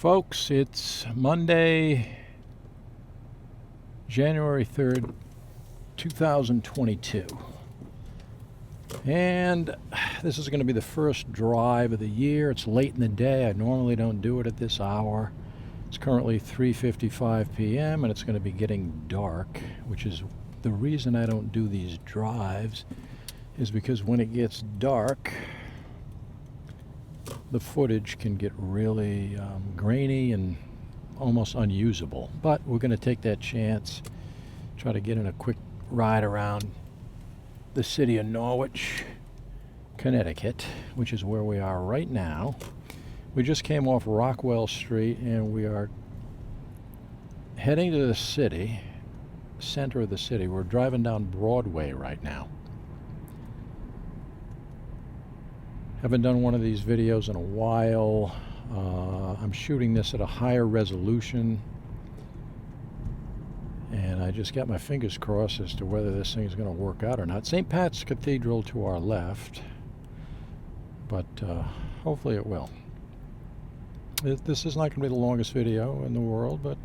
Folks, it's Monday, January 3rd, 2022. And this is going to be the first drive of the year. It's late in the day. I normally don't do it at this hour. It's currently 3:55 p.m. and it's going to be getting dark, which is the reason I don't do these drives, is because when it gets dark, the footage can get really grainy and almost unusable. But we're going to take that chance, try to get in a quick ride around the city of Norwich, Connecticut, which is where we are right now. We just came off Rockwell Street and we are heading to the city, center of the city. We're driving down Broadway right now. Haven't done one of these videos in a while. I'm shooting this at a higher resolution, and I just got my fingers crossed as to whether this thing is going to work out or not. St. Pat's Cathedral to our left, but hopefully it will. This is not going to be the longest video in the world, but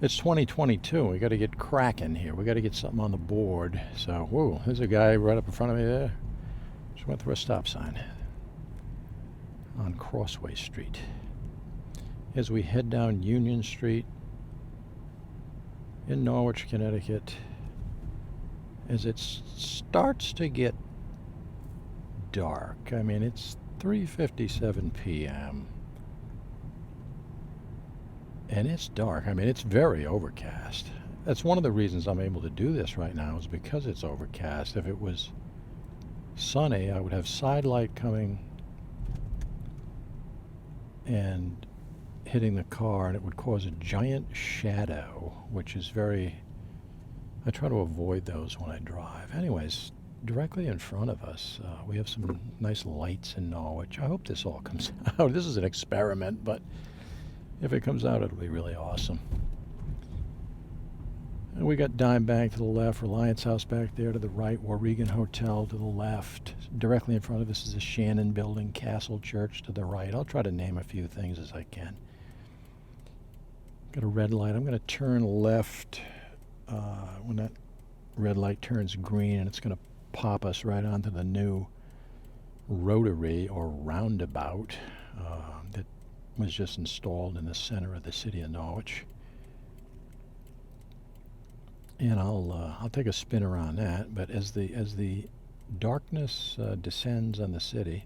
it's 2022. We got to get cracking here. We got to get something on the board. So, whoa, there's a guy right up in front of me there. Just went through a stop sign on Crossway Street. As we head down Union Street in Norwich, Connecticut, as it starts to get dark. I mean, it's 3:57 p.m. and it's dark. I mean, it's very overcast. That's one of the reasons I'm able to do this right now, is because it's overcast. If it was sunny, I would have side light coming and hitting the car, and it would cause a giant shadow, which is I try to avoid those when I drive. Anyways, directly in front of us, we have some nice lights in Norwich. I hope this all comes out. This is an experiment, but if it comes out, it'll be really awesome. And we got Dime Bank to the left, Reliance House back there to the right, Warregan Hotel to the left. Directly in front of us is the Shannon Building, Castle Church to the right. I'll try to name a few things as I can. Got a red light. I'm going to turn left when that red light turns green, and it's going to pop us right onto the new rotary or roundabout that was just installed in the center of the city of Norwich. And I'll take a spin around that. But as the darkness descends on the city,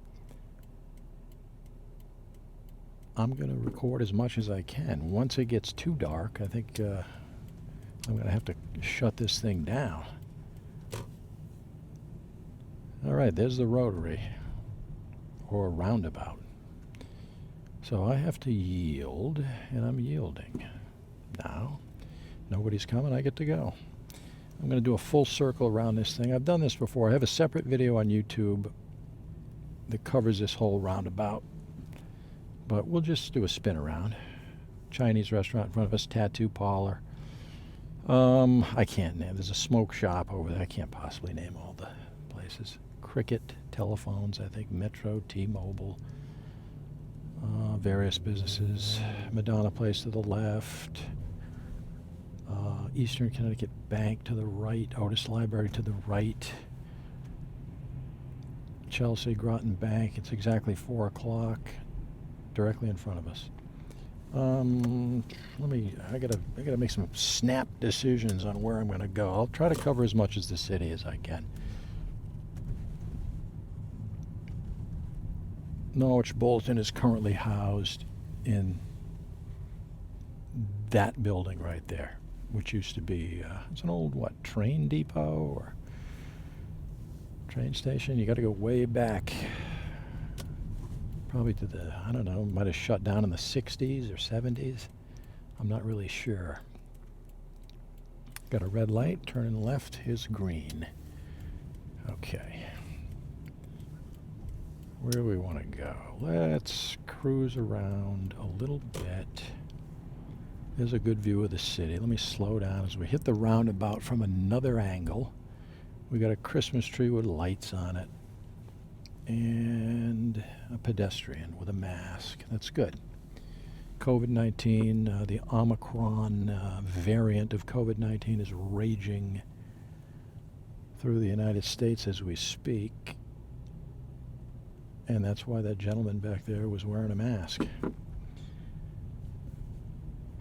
I'm going to record as much as I can. Once it gets too dark, I think I'm going to have to shut this thing down. All right, there's the rotary or roundabout. So I have to yield, and I'm yielding now. Nobody's coming, I get to go. I'm going to do a full circle around this thing. I've done this before. I have a separate video on YouTube that covers this whole roundabout. But we'll just do a spin around. Chinese restaurant in front of us, tattoo parlor. I can't name. There's a smoke shop over there. I can't possibly name all the places. Cricket, telephones, I think, Metro, T-Mobile, various businesses. Madonna Place to the left. Eastern Connecticut Bank to the right, Otis Library to the right, Chelsea Groton Bank. It's exactly 4 o'clock, directly in front of us. I gotta make some snap decisions on where I'm gonna go. I'll try to cover as much as the city as I can. Norwich Bulletin is currently housed in that building right there, which used to be, it's an old, train depot or train station? You got to go way back, probably to the, I don't know, might have shut down in the 60s or 70s. I'm not really sure. Got a red light, turning left, here's green. Okay. Where do we want to go? Let's cruise around a little bit. There's a good view of the city. Let me slow down as we hit the roundabout from another angle. We got a Christmas tree with lights on it. and a pedestrian with a mask. That's good. COVID-19, the Omicron variant of COVID-19 is raging through the United States as we speak. And that's why that gentleman back there was wearing a mask.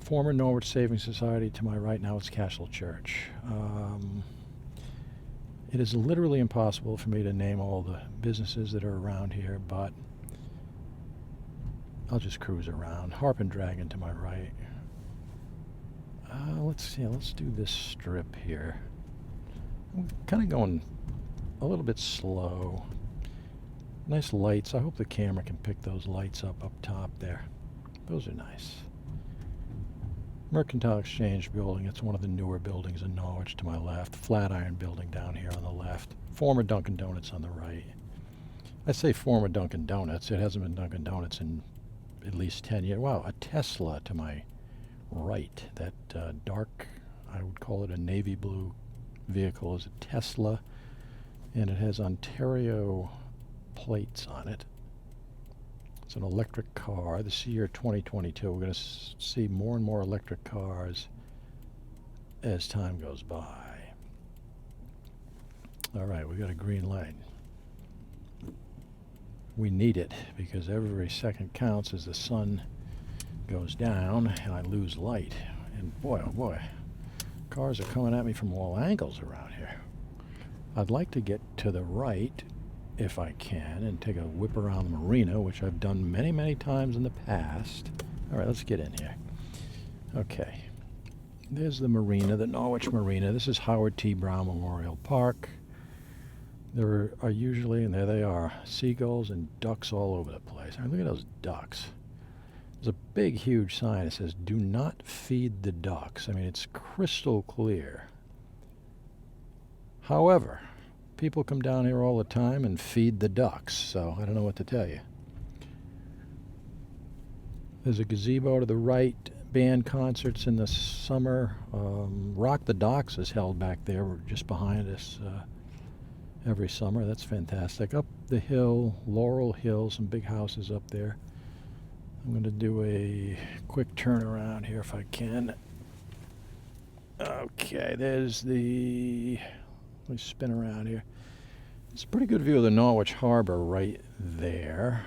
Former Norwich Savings Society to my right, now it's Castle Church. It is literally impossible for me to name all the businesses that are around here, but I'll just cruise around. Harp and Dragon to my right. Let's do this strip here. I'm kind of going a little bit slow. Nice lights. I hope the camera can pick those lights up top there. Those are nice. Mercantile Exchange building. It's one of the newer buildings in Norwich to my left. Flatiron building down here on the left. Former Dunkin' Donuts on the right. I say former Dunkin' Donuts. It hasn't been Dunkin' Donuts in at least 10 years. Wow, a Tesla to my right. That dark, I would call it a navy blue vehicle, is a Tesla. And it has Ontario plates on it. It's an electric car. This is year 2022. We're going to see more and more electric cars as time goes by. All right, we got a green light. We need it because every second counts as the sun goes down and I lose light. And boy, oh boy, cars are coming at me from all angles around here. I'd like to get to the right if I can, and take a whip around the marina, which I've done many, many times in the past. All right, let's get in here. Okay. There's the marina, the Norwich Marina. This is Howard T. Brown Memorial Park. There are usually, and there they are, seagulls and ducks all over the place. I mean, look at those ducks. There's a big, huge sign that says, "Do not feed the ducks." I mean, it's crystal clear. However, people come down here all the time and feed the ducks, so I don't know what to tell you. There's a gazebo to the right, band concerts in the summer. Rock the Docks is held back there just behind us every summer. That's fantastic. Up the hill, Laurel Hill, some big houses up there. I'm going to do a quick turnaround here if I can. Okay, there's the... Let me spin around here. It's a pretty good view of the Norwich Harbor right there.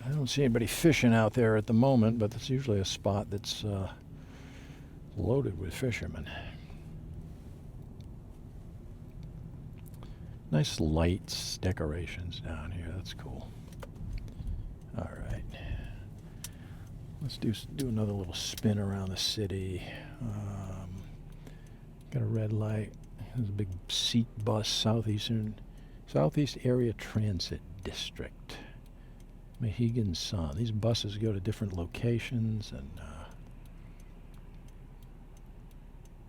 I don't see anybody fishing out there at the moment, but it's usually a spot that's loaded with fishermen. Nice lights, decorations down here. That's cool. All right. Let's do another little spin around the city. Got a red light. There's a big seat bus, Southeast Area Transit District. Mohegan Sun. These buses go to different locations, and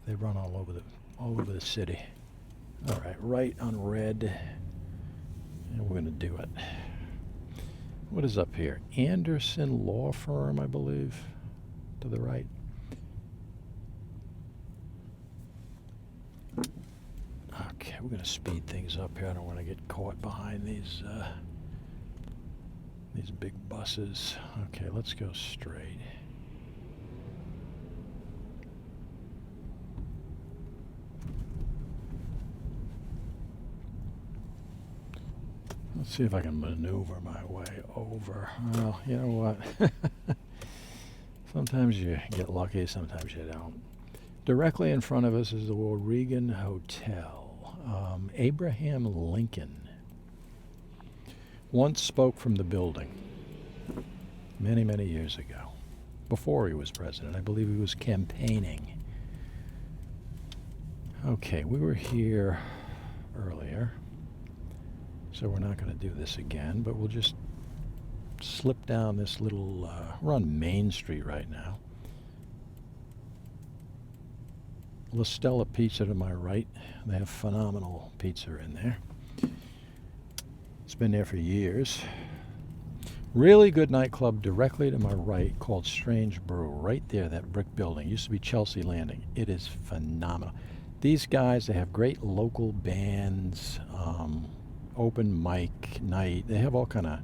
they run all over the city. All right, right on red, and we're going to do it. What is up here? Anderson Law Firm, I believe, to the right. Okay, we're going to speed things up here. I don't want to get caught behind these big buses. Okay, let's go straight. Let's see if I can maneuver my way over. Well, you know what? Sometimes you get lucky, sometimes you don't. Directly in front of us is the Regan Hotel. Abraham Lincoln once spoke from the building many, many years ago, before he was president. I believe he was campaigning. Okay, we were here earlier, so we're not going to do this again, but we'll just slip down this little, we're on Main Street right now. Stella Pizza to my right. They have phenomenal pizza in there. It's been there for years. Really good nightclub directly to my right called Strange Brew. Right there, that brick building. Used to be Chelsea Landing. It is phenomenal. These guys, they have great local bands, open mic night. They have all kind of,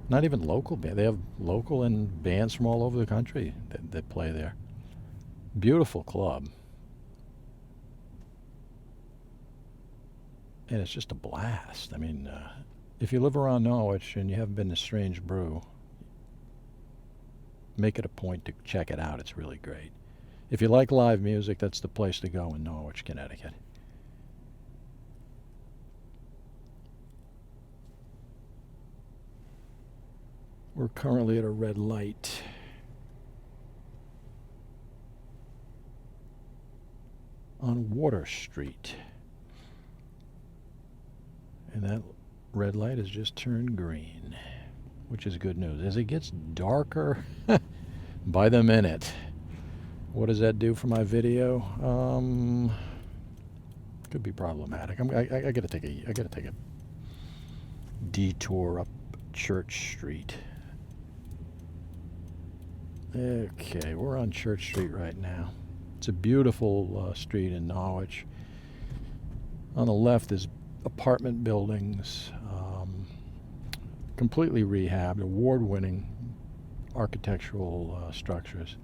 not even local band. They have local and bands from all over the country that play there. Beautiful club. And it's just a blast. I mean, if you live around Norwich and you haven't been to Strange Brew, make it a point to check it out. It's really great. If you like live music, that's the place to go in Norwich, Connecticut. We're currently at a red light. On Water Street. And that red light has just turned green, which is good news. As it gets darker by the minute, what does that do for my video? Could be problematic. I gotta take a detour up Church Street. Okay, we're on Church Street right now. It's a beautiful street in Norwich. On the left is apartment buildings, completely rehabbed, award-winning architectural structures.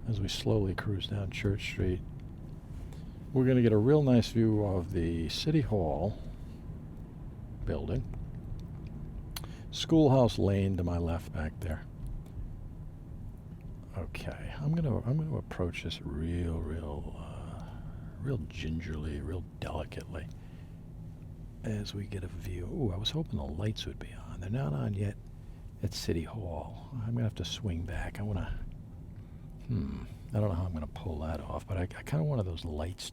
As we slowly cruise down Church Street, we're going to get a real nice view of the City Hall building. Schoolhouse Lane to my left back there. Okay, I'm gonna approach this real gingerly, real delicately, as we get a view. Ooh, I was hoping the lights would be on. They're not on yet at City Hall. I'm gonna have to swing back. I don't know how I'm gonna pull that off, but I kind of wanted those lights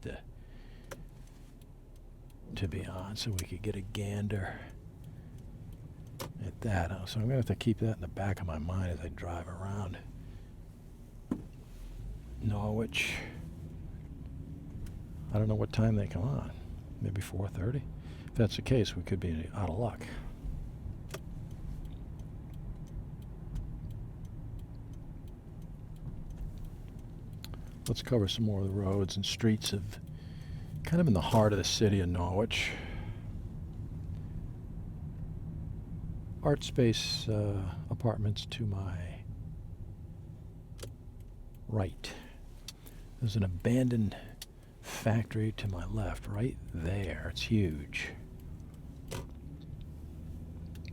to be on so we could get a gander at that. So I'm gonna have to keep that in the back of my mind as I drive around Norwich. I don't know what time they come on. Maybe 4:30. If that's the case, we could be out of luck. Let's cover some more of the roads and streets of kind of in the heart of the city of Norwich. Art Space apartments to my right. There's an abandoned factory to my left, right there. It's huge.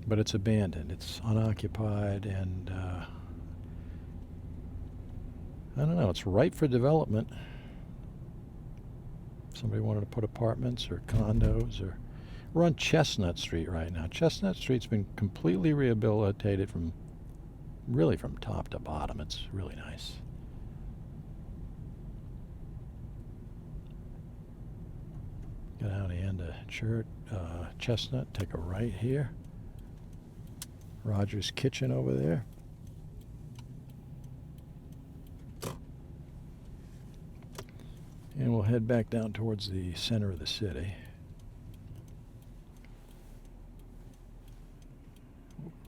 But it's abandoned. It's unoccupied, and I don't know, it's ripe for development. Somebody wanted to put apartments or condos, or we're on Chestnut Street right now. Chestnut Street's been completely rehabilitated from top to bottom. It's really nice. Go down the end of Chestnut, take a right here. Roger's Kitchen over there. And we'll head back down towards the center of the city.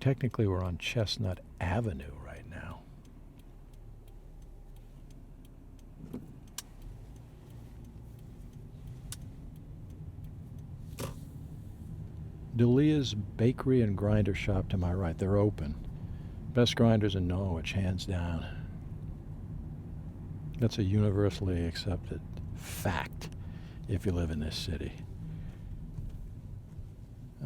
Technically, we're on Chestnut Avenue right now. Delia's Bakery and Grinder Shop to my right. They're open. Best grinders in Norwich, hands down. That's a universally accepted fact if you live in this city.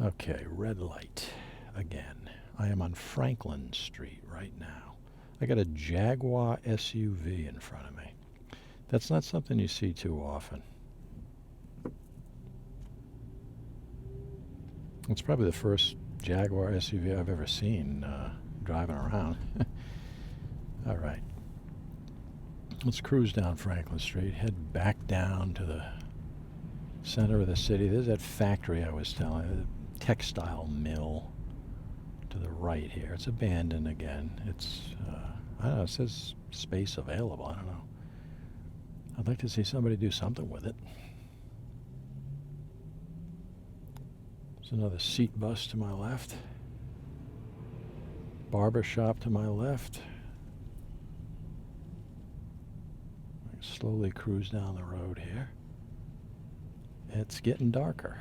Okay, red light again. I am on Franklin Street right now. I got a Jaguar SUV in front of me. That's not something you see too often. It's probably the first Jaguar SUV I've ever seen driving around. All right. Let's cruise down Franklin Street, head back down to the center of the city. There's that factory I was telling you, the textile mill to the right here. It's abandoned again. It's, I don't know, it says space available. I don't know. I'd like to see somebody do something with it. There's another seat bus to my left. Barber shop to my left. slowly cruise down the road here. It's getting darker.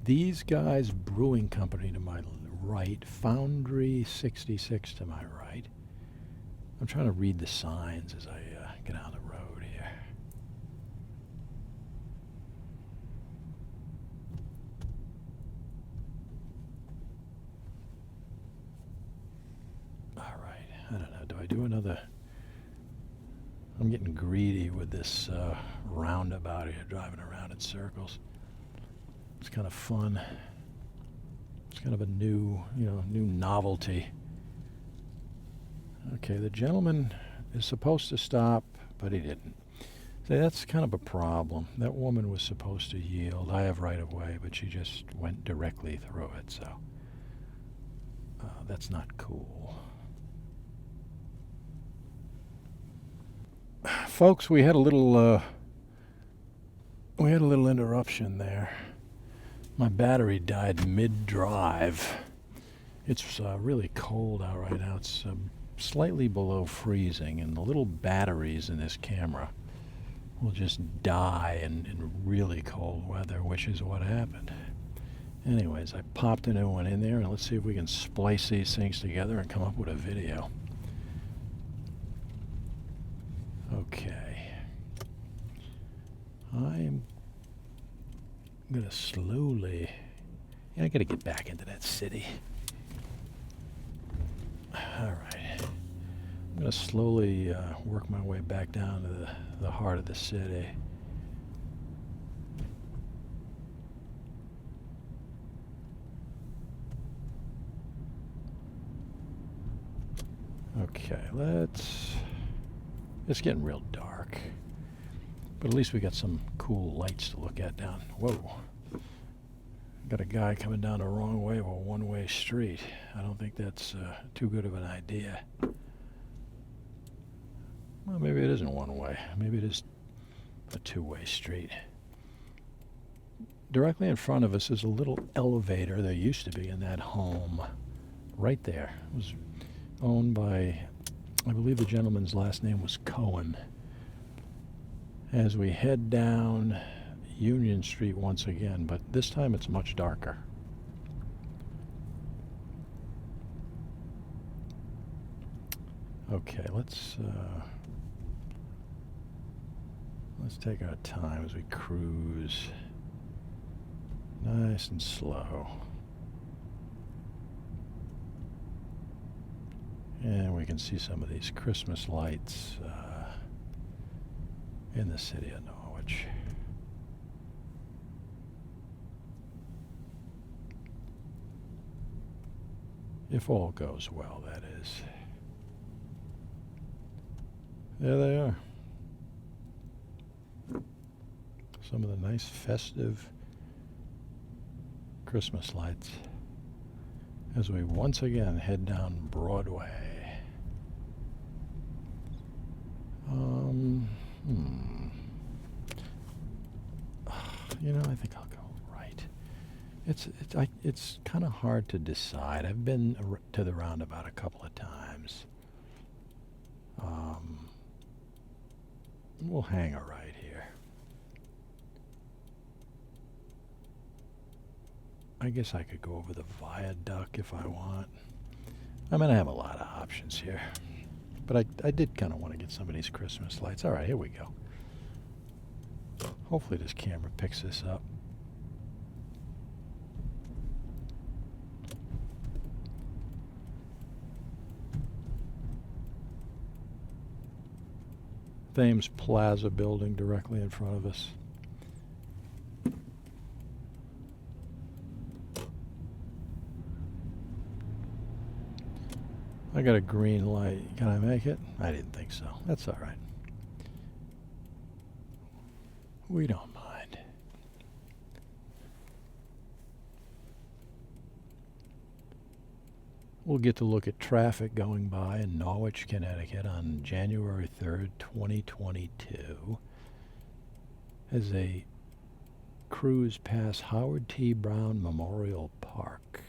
These guys, Brewing Company to my right, Foundry 66 to my right. I'm trying to read the signs as I get on the road here. All right, I don't know, do I do another? I'm getting greedy with this roundabout here, driving around in circles. It's kind of fun. It's kind of a new novelty. Okay, the gentleman is supposed to stop, but he didn't. So that's kind of a problem. That woman was supposed to yield. I have right of way, but she just went directly through it, so that's not cool. Folks, we had a little interruption there. My battery died mid-drive. It's really cold out right now. It's slightly below freezing, and the little batteries in this camera will just die in really cold weather, which is what happened. Anyways, I popped a new one in there, and let's see if we can splice these things together and come up with a video. Okay. I'm gonna slowly... I gotta get back into that city. Alright. I'm gonna slowly work my way back down to the heart of the city. Okay, it's getting real dark. But at least we got some cool lights to look at down. Whoa. Got a guy coming down the wrong way of a one-way street. I don't think that's too good of an idea. Well, maybe it isn't one-way. Maybe it is a two-way street. Directly in front of us is a little elevator. There used to be in that home. Right there. It was owned by, I believe the gentleman's last name was Cohen. As we head down Union Street once again, but this time it's much darker. Okay, let's take our time as we cruise nice and slow. And we can see some of these Christmas lights in the city of Norwich. If all goes well, that is. There they are. Some of the nice festive Christmas lights as we once again head down Broadway. I think I'll go right. It's kind of hard to decide. I've been to the roundabout a couple of times. We'll hang a right here. I guess I could go over the viaduct if I want. I mean, I have a lot of options here. But I did kind of want to get some of these Christmas lights. All right, here we go. Hopefully this camera picks this up. Thames Plaza building directly in front of us. I got a green light. Can I make it? I didn't think so. That's all right. We don't mind. We'll get to look at traffic going by in Norwich, Connecticut on January 3rd, 2022 as they cruise past Howard T. Brown Memorial Park.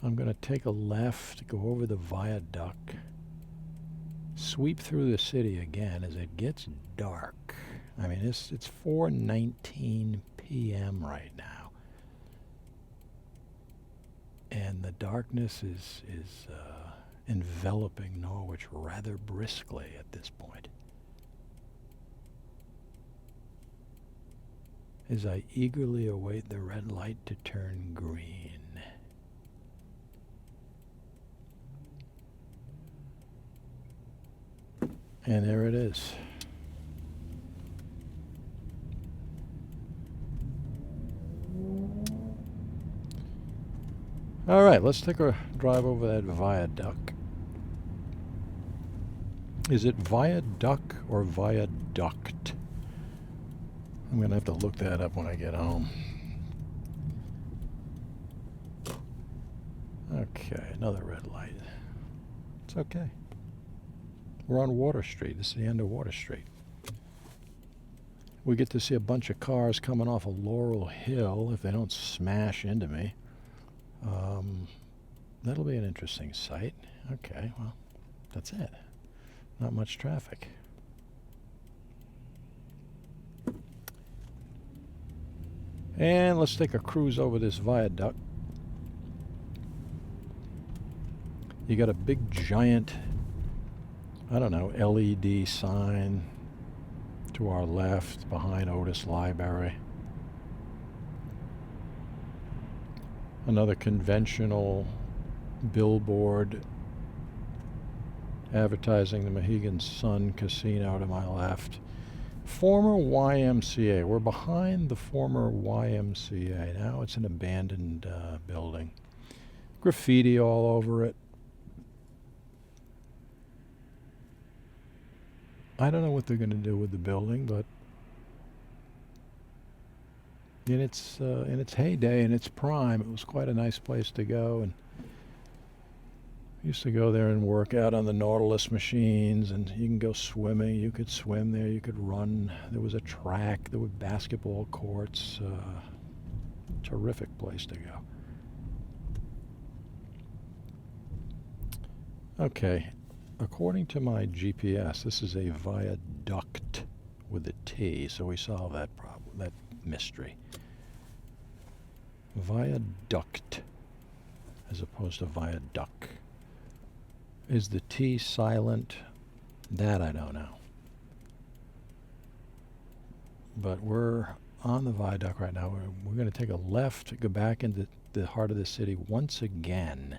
I'm going to take a left, go over the viaduct, sweep through the city again as it gets dark. I mean, it's 4:19 p.m. right now, and the darkness is enveloping Norwich rather briskly at this point. As I eagerly await the red light to turn green. And there it is. All right, let's take a drive over that viaduct. Is it viaduct or viaduct? I'm going to have to look that up when I get home. Okay, another red light. It's okay. We're on Water Street. This is the end of Water Street. We get to see a bunch of cars coming off of Laurel Hill if they don't smash into me. That'll be an interesting sight. Okay, well, that's it. Not much traffic. And let's take a cruise over this viaduct. You got a big giant, I don't know, LED sign to our left behind Otis Library. Another conventional billboard advertising the Mohegan Sun Casino to my left. Former YMCA. We're behind the former YMCA. Now it's an abandoned building. Graffiti all over it. I don't know what they're going to do with the building, but in its heyday, in its prime, it was quite a nice place to go. And I used to go there and work out on the Nautilus machines, and you can go swimming. You could swim there. You could run. There was a track. There were basketball courts. Terrific place to go. Okay. According to my GPS, this is a viaduct with a T, so we solve that problem, that mystery. Viaduct as opposed to viaduct. Is the T silent? That I don't know. But we're on the viaduct right now. We're going to take a left, go back into the heart of the city once again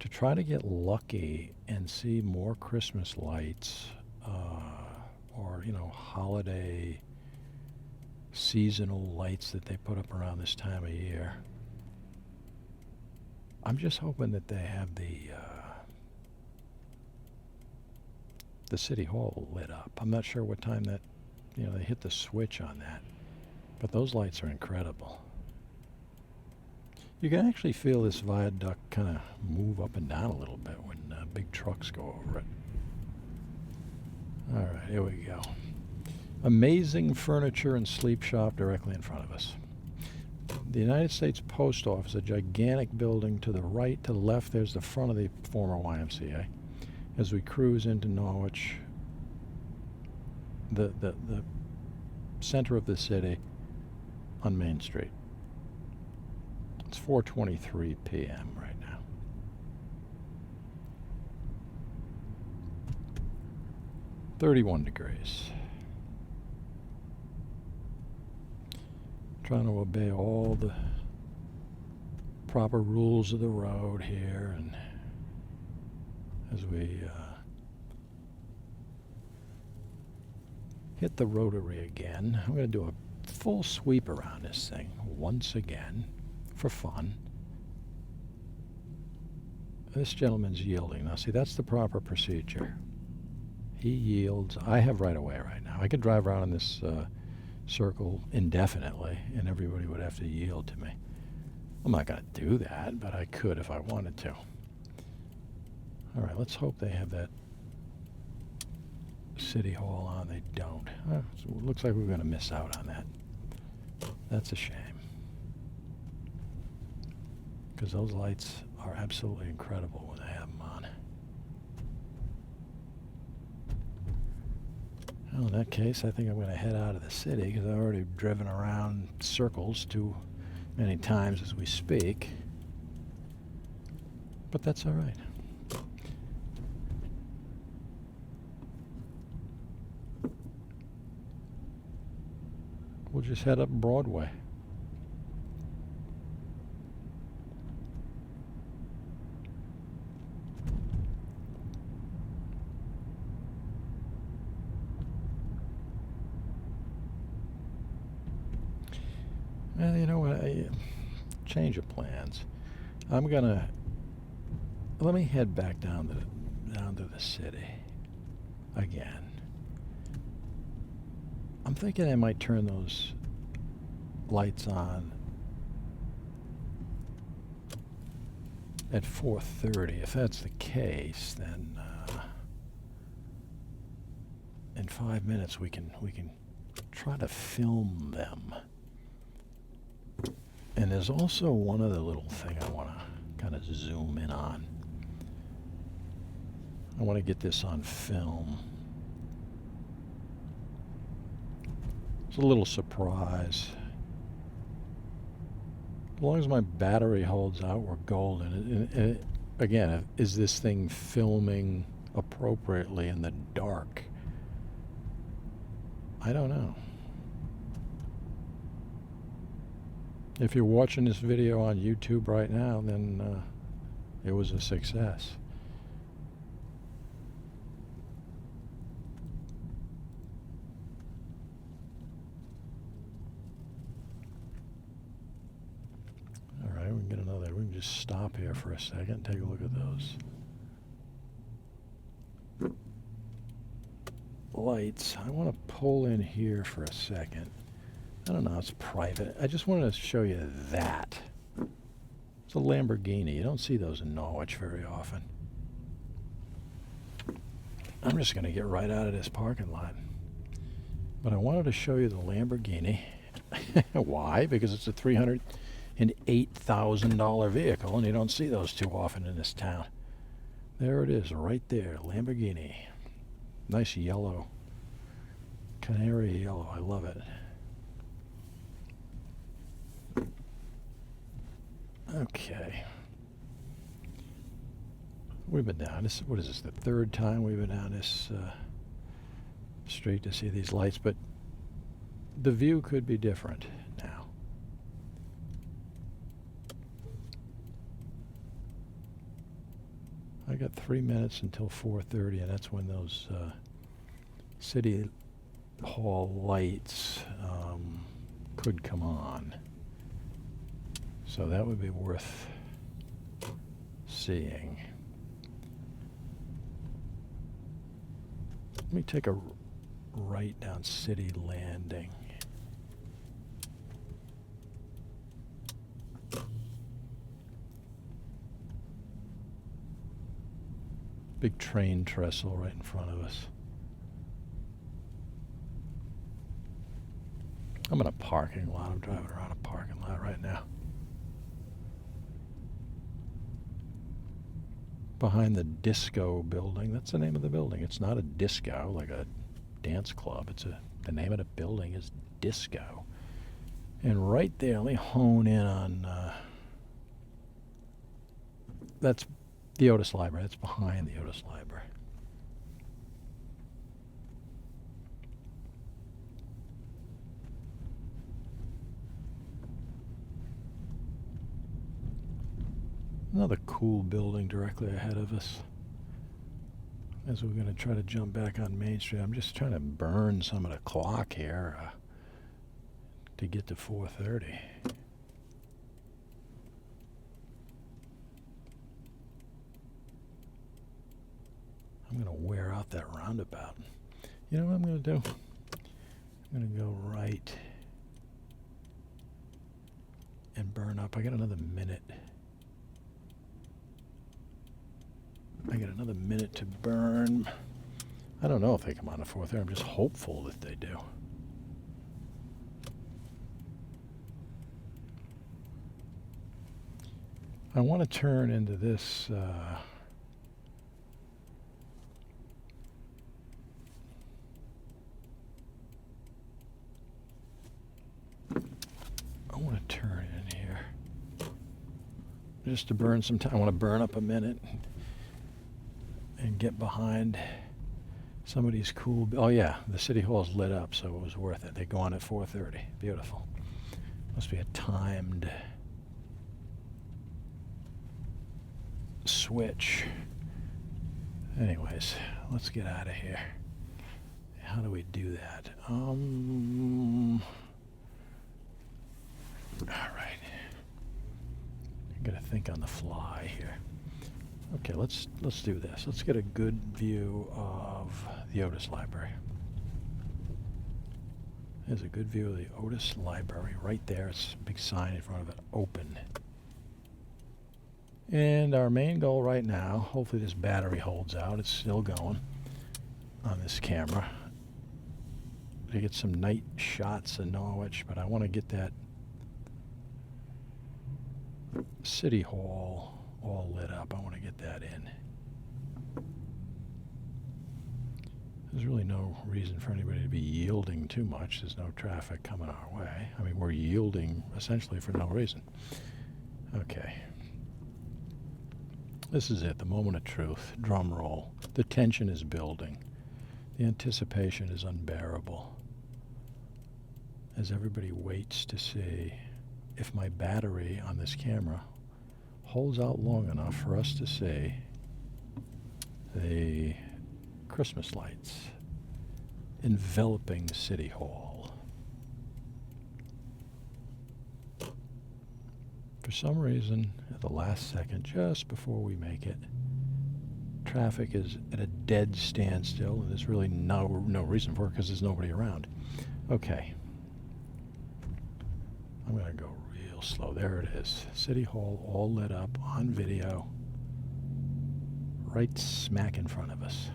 to try to get lucky and see more Christmas lights or, holiday seasonal lights that they put up around this time of year. I'm just hoping that they have the City Hall lit up. I'm not sure what time that, they hit the switch on that. But those lights are incredible. You can actually feel this viaduct kind of move up and down a little bit when big trucks go over it. All right, here we go. Amazing furniture and sleep shop directly in front of us. The United States Post Office, a gigantic building to the right, to the left, there's the front of the former YMCA. As we cruise into Norwich, the center of the city on Main Street. It's 4:23 p.m. right now. .31 degrees. Trying to obey all the proper rules of the road here, and as we hit the rotary again, I'm going to do a full sweep around this thing once again for fun. This gentleman's yielding. Now, see, that's the proper procedure. He yields. I have right away right now. I could drive around in this circle indefinitely, and everybody would have to yield to me. I'm not going to do that, but I could if I wanted to. All right, let's hope they have that City Hall on. They don't. So it looks like we're going to miss out on that. That's a shame. Because those lights are absolutely incredible when they have them on. Well, in that case, I think I'm going to head out of the city because I've already driven around circles too many times as we speak. But that's all right. We'll just head up Broadway. Well, you know what? Change of plans. Let me head back down to the city again. I'm thinking I might turn those lights on at 4:30. If that's the case, then in 5 minutes we can try to film them. And there's also one other little thing I want to kind of zoom in on. I want to get this on film. It's a little surprise. As long as my battery holds out, we're golden. And again, is this thing filming appropriately in the dark? I don't know. If you're watching this video on YouTube right now, then it was a success. All right, we can just stop here for a second, take a look at those lights. I want to pull in here for a second. I don't know, it's private. I just wanted to show you that. It's a Lamborghini. You don't see those in Norwich very often. I'm just going to get right out of this parking lot. But I wanted to show you the Lamborghini. Why? Because it's a $308,000 vehicle, and you don't see those too often in this town. There it is, right there, Lamborghini. Nice yellow. Canary yellow. I love it. Okay. We've been down this, what is this, the third time we've been down this street to see these lights, but the view could be different now. I got 3 minutes until 4:30, and that's when those City Hall lights could come on. So that would be worth seeing. Let me take a right down City Landing. Big train trestle right in front of us. I'm in a parking lot. I'm driving around a parking lot right now. Behind the disco building. That's the name of the building. It's not a disco like a dance club. The name of the building is Disco. And right there, let me hone in on that's the Otis Library. That's behind the Otis Library. Another cool building directly ahead of us. As we're going to try to jump back on Main Street, I'm just trying to burn some of the clock here to get to 4:30. I'm going to wear out that roundabout. You know what I'm going to do? I'm going to go right and burn up. I got another minute. I got another minute to burn. I don't know if they come on at 4:30. I'm just hopeful that they do. I want to turn into this I want to turn in here just to burn some time. I want to burn up a minute and get behind some of these cool... Oh yeah, the City Hall's lit up, so it was worth it. They go on at 4:30. Beautiful. Must be a timed switch. Anyways, let's get out of here. How do we do that? All right. I gotta think on the fly here. Okay, let's do this. Let's get a good view of the Otis Library. There's a good view of the Otis Library right there. It's a big sign in front of it, open. And our main goal right now, hopefully this battery holds out. It's still going on this camera. To get some night shots of Norwich, but I want to get that City Hall all lit up. I want to get that in. There's really no reason for anybody to be yielding too much. There's no traffic coming our way. I mean, we're yielding essentially for no reason. Okay. This is it, the moment of truth. Drum roll. The tension is building. The anticipation is unbearable. As everybody waits to see if my battery on this camera holds out long enough for us to see the Christmas lights enveloping City Hall. For some reason, at the last second, just before we make it, traffic is at a dead standstill, and there's really no reason for it because there's nobody around. Okay. I'm going to go real slow. There it is. City Hall all lit up on video, right smack in front of us.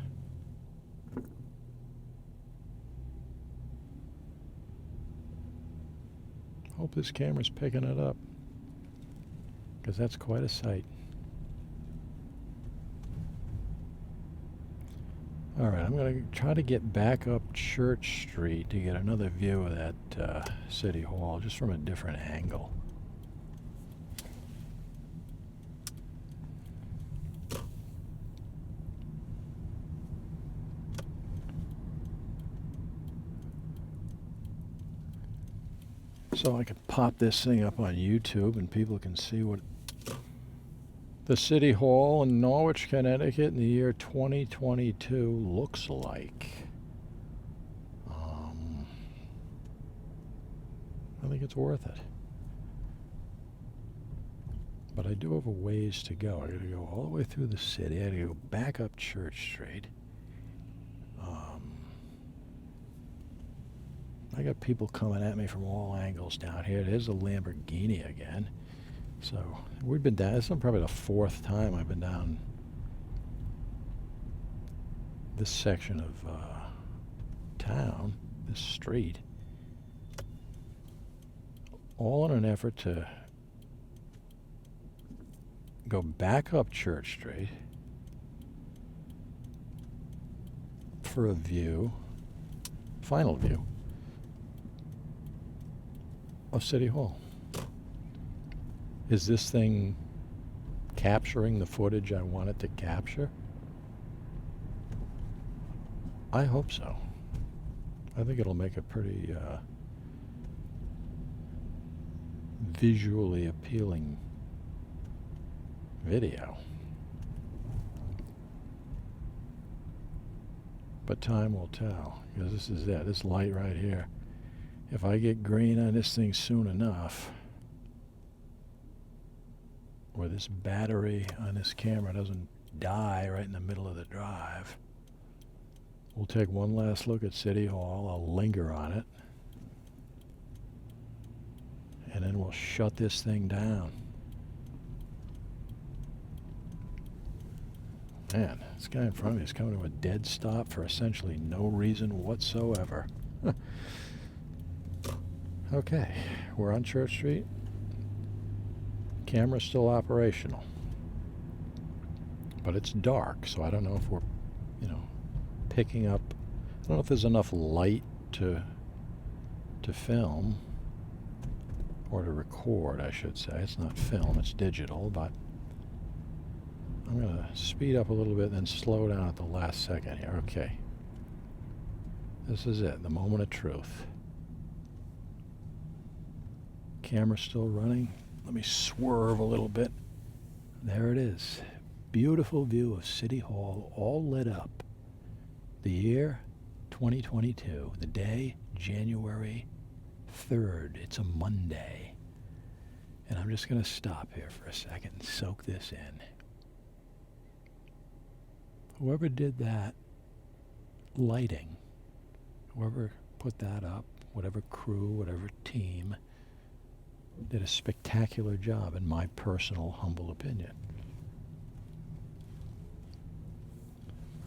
Hope this camera's picking it up, because that's quite a sight. All right, I'm going to try to get back up Church Street to get another view of that City Hall, just from a different angle. So I could pop this thing up on YouTube and people can see what the City Hall in Norwich, Connecticut in the year 2022 looks like. I think it's worth it. But I do have a ways to go. I got to go all the way through the city. I got to go back up Church Street. I got people coming at me from all angles down here. There's a Lamborghini again. So we've been down. This is probably the fourth time I've been down this section of town, this street, all in an effort to go back up Church Street for a view, final view of City Hall. Is this thing capturing the footage I want it to capture? I hope so. I think it'll make a pretty visually appealing video. But time will tell, because this is it, this light right here. If I get green on this thing soon enough, or this battery on this camera doesn't die right in the middle of the drive, we'll take one last look at City Hall. I'll linger on it, and then we'll shut this thing down. Man, this guy in front of me is coming to a dead stop for essentially no reason whatsoever. Okay, we're on Church Street. Camera's still operational. But it's dark, so I don't know if we're, picking up. I don't know if there's enough light to film, or to record, I should say. It's not film, it's digital, but I'm going to speed up a little bit and then slow down at the last second here. Okay. This is it, the moment of truth. Camera's still running. Let me swerve a little bit. There it is. Beautiful view of City Hall, all lit up. The year, 2022. The day, January 3rd. It's a Monday. And I'm just going to stop here for a second and soak this in. Whoever did that lighting, whoever put that up, whatever crew, whatever team, did a spectacular job, in my personal, humble opinion.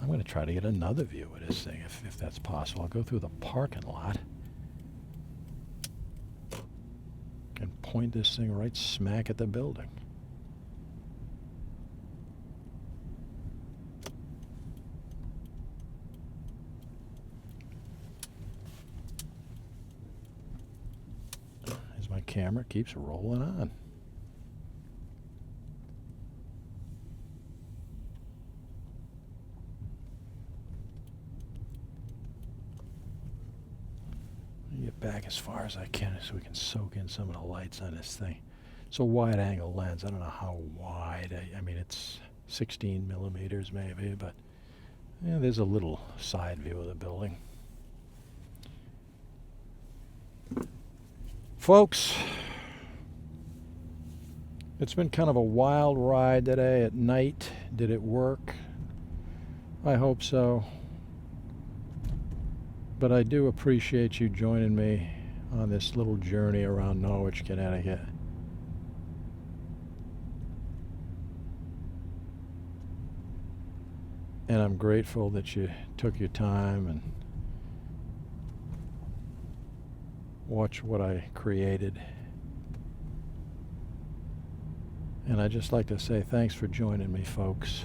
I'm going to try to get another view of this thing, if that's possible. I'll go through the parking lot and point this thing right smack at the building. As my camera keeps rolling on. Get back as far as I can so we can soak in some of the lights on this thing. It's a wide angle lens. I don't know how wide. I mean, it's 16 millimeters maybe, but there's a little side view of the building. Folks, it's been kind of a wild ride today at night. Did it work? I hope so. But I do appreciate you joining me on this little journey around Norwich, Connecticut. And I'm grateful that you took your time and watched what I created. And I'd just like to say thanks for joining me, folks.